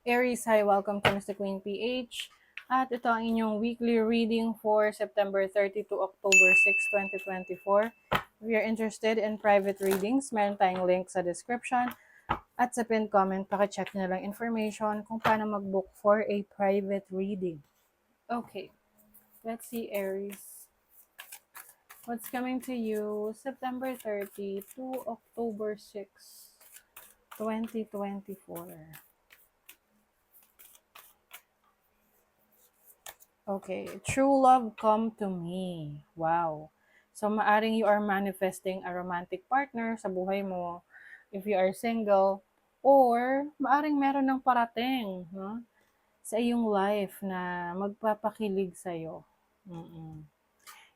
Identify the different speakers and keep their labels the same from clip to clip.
Speaker 1: Aries, hi, welcome to Mr. Queen PH. At ito ang inyong weekly reading for September 30 to October 6, 2024. If you're interested in private readings, meron tayong link sa description. At sa pinned comment, pakicheck nyo lang information kung paano mag-book for a private reading. Okay, let's see Aries. What's coming to you September 30 to October 6, 2024. Okay, true love come to me. Wow. So, maaring you are manifesting a romantic partner sa buhay mo if you are single, or maaring meron ng parating, no, sa iyong life na magpapakilig sa'yo.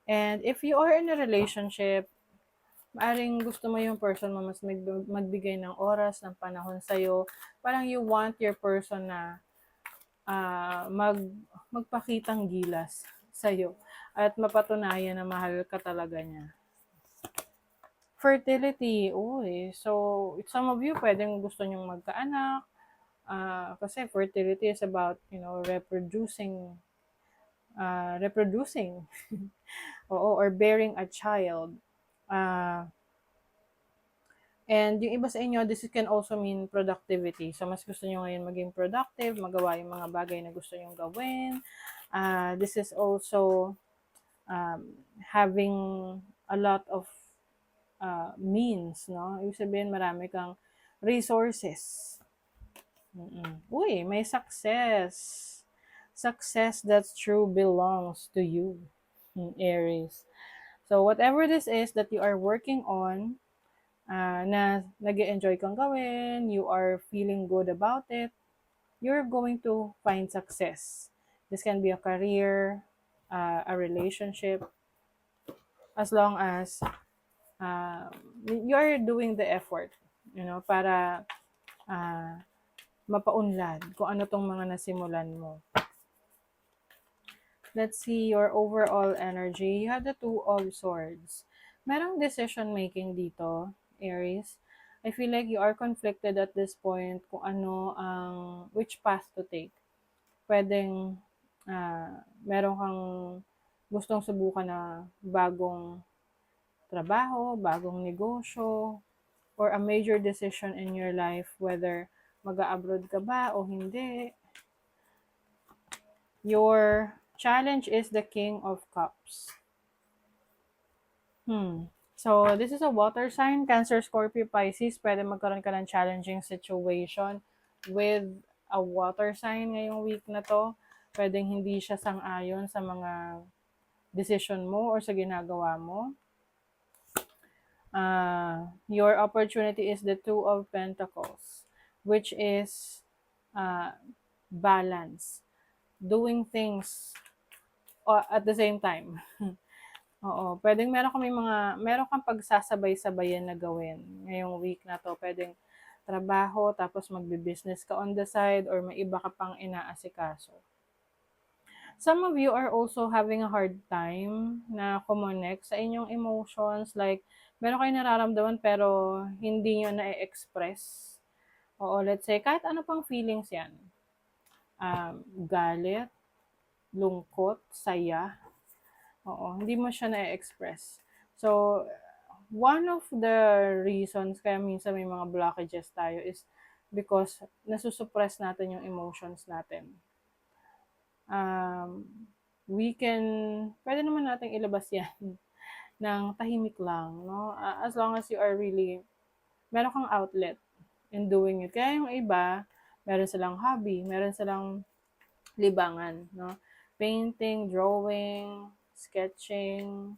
Speaker 1: And if you are in a relationship, maaring gusto mo yung person mo mas magbigay ng oras, ng panahon sa'yo. Parang you want your person na magpakitang gilas sa'yo at mapatunayan na mahal ka talaga niya. Fertility, uy. So, some of you pwedeng gusto nyong magkaanak, kasi fertility is about, reproducing, oo, or bearing a child. And yung iba sa inyo, this can also mean productivity. So, mas gusto nyo ngayon maging productive, magawa yung mga bagay na gusto nyong gawin. This is also having a lot of means, no? Ibig sabihin, marami kang resources. Uy, may success. Success that's true belongs to you, Aries. So, whatever this is that you are working on, na nag-enjoy kang gawin, you are feeling good about it, you're going to find success. This can be a career, a relationship, as long as you are doing the effort, para mapaunlad kung ano tong mga nasimulan mo. Let's see your overall energy. You have the Two of Swords. Merong decision making dito, Aries. I feel like you are conflicted at this point kung which path to take. Pwedeng meron kang gustong subukan na bagong trabaho, bagong negosyo, or a major decision in your life, whether mag-a-abroad ka ba o hindi. Your challenge is the King of Cups. So, this is a water sign, Cancer, Scorpio, Pisces. Pwede magkaroon ka ng challenging situation with a water sign ngayong week na to. Pwedeng hindi siya sang-ayon sa mga decision mo or sa ginagawa mo. Your opportunity is the Two of Pentacles, which is balance. Doing things at the same time. Oo, pwedeng meron kang pagsasabay-sabayan na gawin ngayong week na to. Pwedeng trabaho, tapos magbi-business ka on the side, or may iba ka pang inaasikaso. Some of you are also having a hard time na connect sa inyong emotions. Like, meron kayong nararamdaman pero hindi nyo na-express. Oo, let's say, kahit ano pang feelings yan. Galit, lungkot, saya. Oo, hindi mo siya na-express. So, one of the reasons kaya minsan may mga blockages tayo is because nasusuppress natin yung emotions natin. Pwede naman natin ilabas yan ng tahimik lang, no? As long as you are really, meron kang outlet in doing it. Kaya yung iba, meron silang hobby, meron silang libangan, no? Painting, drawing, sketching,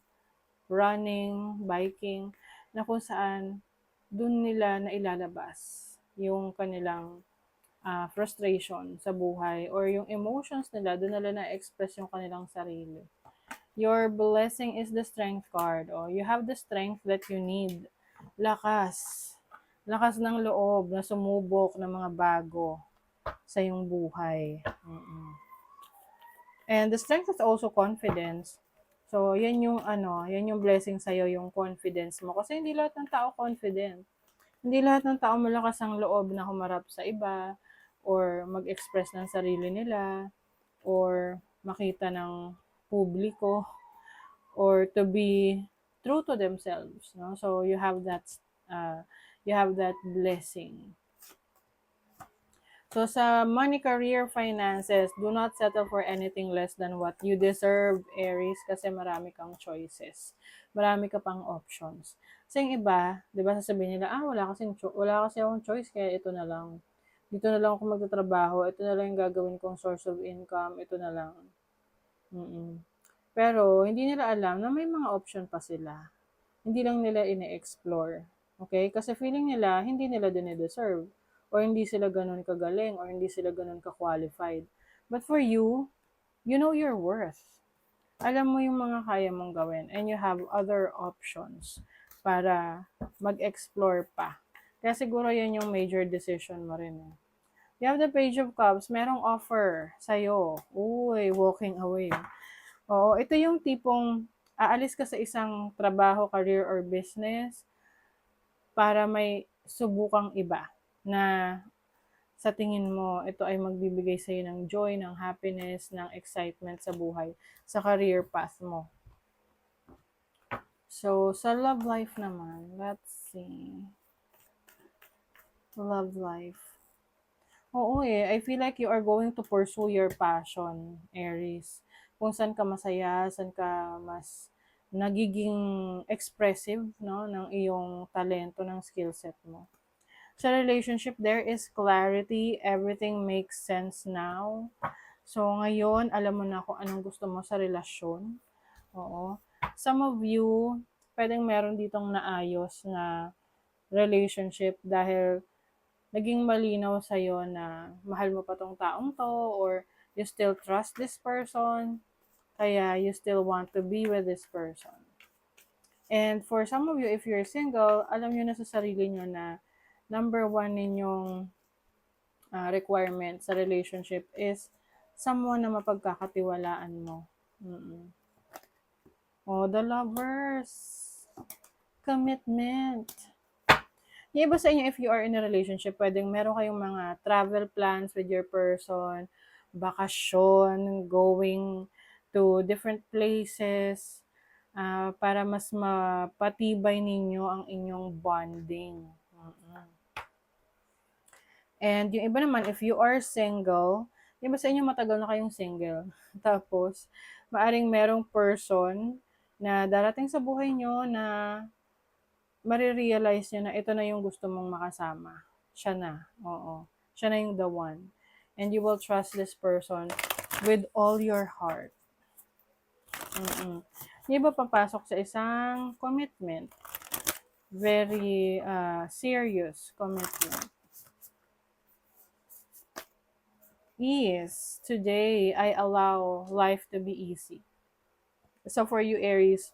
Speaker 1: running, biking, na kung saan dun nila na ilalabas yung kanilang frustration sa buhay, or yung emotions nila, dun nila na-express yung kanilang sarili. Your blessing is the Strength card. You have the strength that you need. Lakas. Lakas ng loob na sumubok ng mga bago sa iyong buhay. And the strength is also confidence. So, yan yung blessing sa'yo, yung confidence mo. Kasi hindi lahat ng tao confident. Hindi lahat ng tao malakas ang loob na humarap sa iba, or mag-express ng sarili nila, or makita ng publiko, or to be true to themselves, no? So uh, you have that blessing. So sa money, career, finances, do not settle for anything less than what you deserve, Aries, kasi marami kang choices. Marami ka pang options. Kasi yung iba, 'di ba, sasabihin nila, wala kasi akong choice kaya ito na lang. Dito na lang ako magtatrabaho, ito na lang yung gagawin kong source of income, ito na lang. Mm. Pero hindi nila alam na may mga option pa sila. Hindi lang nila ine-explore. Okay? Kasi feeling nila, hindi nila dine-deserve. Or hindi sila ganun kagaling, or hindi sila ganun ka-qualified. But for you, you know your worth. Alam mo yung mga kaya mong gawin, and you have other options para mag-explore pa. Kaya siguro yan yung major decision mo rin. You have the Page of Cups, merong offer sa'yo. Uy, walking away. Oo, ito yung tipong aalis ka sa isang trabaho, career, or business para may subukang iba na sa tingin mo, ito ay magbibigay sa'yo ng joy, ng happiness, ng excitement sa buhay, sa career path mo. So, sa love life naman, let's see. Love life. Oo I feel like you are going to pursue your passion, Aries. Kung saan ka masaya, saan ka mas nagiging expressive, no, ng iyong talento, ng skill set mo. Sa relationship, there is clarity, everything makes sense now. So, ngayon, alam mo na kung anong gusto mo sa relasyon. Oo. Some of you, pwedeng meron ditong naayos na relationship dahil naging malinaw sa'yo na mahal mo pa tong taong to, or you still trust this person, kaya you still want to be with this person. And for some of you, if you're single, alam nyo na sa sarili nyo na number one ninyong requirement sa relationship is someone na mapagkakatiwalaan mo. Oh, the Lovers. Commitment. Yung iba sa inyo, if you are in a relationship, pwedeng meron kayong mga travel plans with your person, bakasyon, going to different places, para mas mapatibay ninyo ang inyong bonding. And yung iba naman, if you are single, yung iba sa inyo matagal na kayong single. Tapos, maaring merong person na darating sa buhay nyo na marirealize nyo na ito na yung gusto mong makasama. Siya na. Oo. Siya na yung the one. And you will trust this person with all your heart. Yung iba papasok sa isang commitment. Very serious commitment. Ease. Today, I allow life to be easy. So for you, Aries,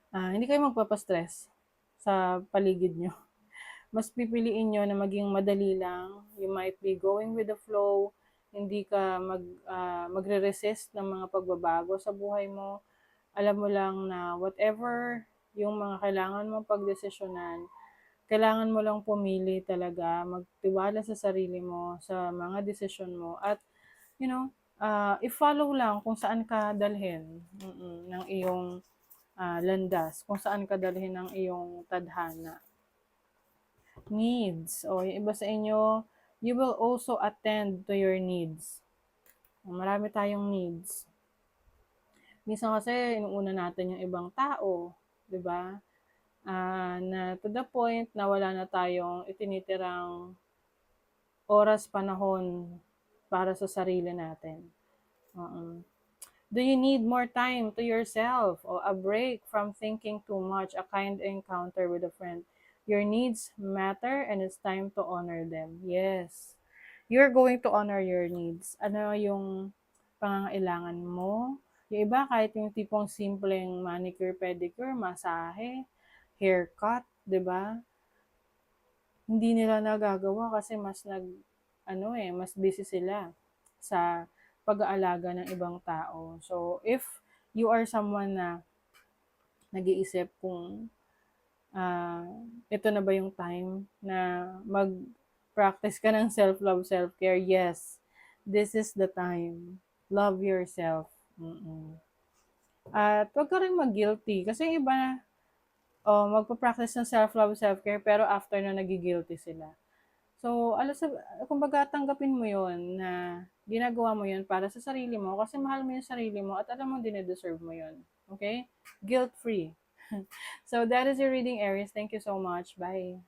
Speaker 1: hindi kayo magpapastress sa paligid nyo. Mas pipiliin nyo na maging madali lang. You might be going with the flow. Hindi ka magre-resist ng mga pagbabago sa buhay mo. Alam mo lang na whatever yung mga kailangan mong pagdesisyonan, kailangan mo lang pumili talaga, magtiwala sa sarili mo, sa mga desisyon mo, at i-follow lang kung saan ka dalhin ng iyong landas, kung saan ka dalhin ng iyong tadhana. Needs. O, yung iba sa inyo, you will also attend to your needs. Marami tayong needs. Minsan kasi, inuuna natin yung ibang tao, di ba? Na to the point na wala na tayong itinitirang oras, panahon para sa sarili natin. Do you need more time to yourself, or a break from thinking too much, a kind encounter with a friend? Your needs matter and it's time to honor them. Yes. You're going to honor your needs. Ano yung pangangailangan mo? Yung iba, kahit yung tipong simpleng manicure, pedicure, masahe, haircut, di ba? Hindi nila nagagawa kasi mas busy sila sa pag-aalaga ng ibang tao. So, if you are someone na nag-iisip kung ito na ba yung time na Practice ka ng self-love, self-care. Yes, this is the time. Love yourself. Mm-mm. At huwag ka rin mag-guilty. Kasi yung iba, magpa-practice ng self-love, self-care, pero after na nagigilty sila. So, kumbaga tanggapin mo yon na ginagawa mo yon para sa sarili mo kasi mahal mo yung sarili mo at alam mo dine-deserve mo yon. Okay? Guilt-free. So, that is your reading, Aries. Thank you so much. Bye.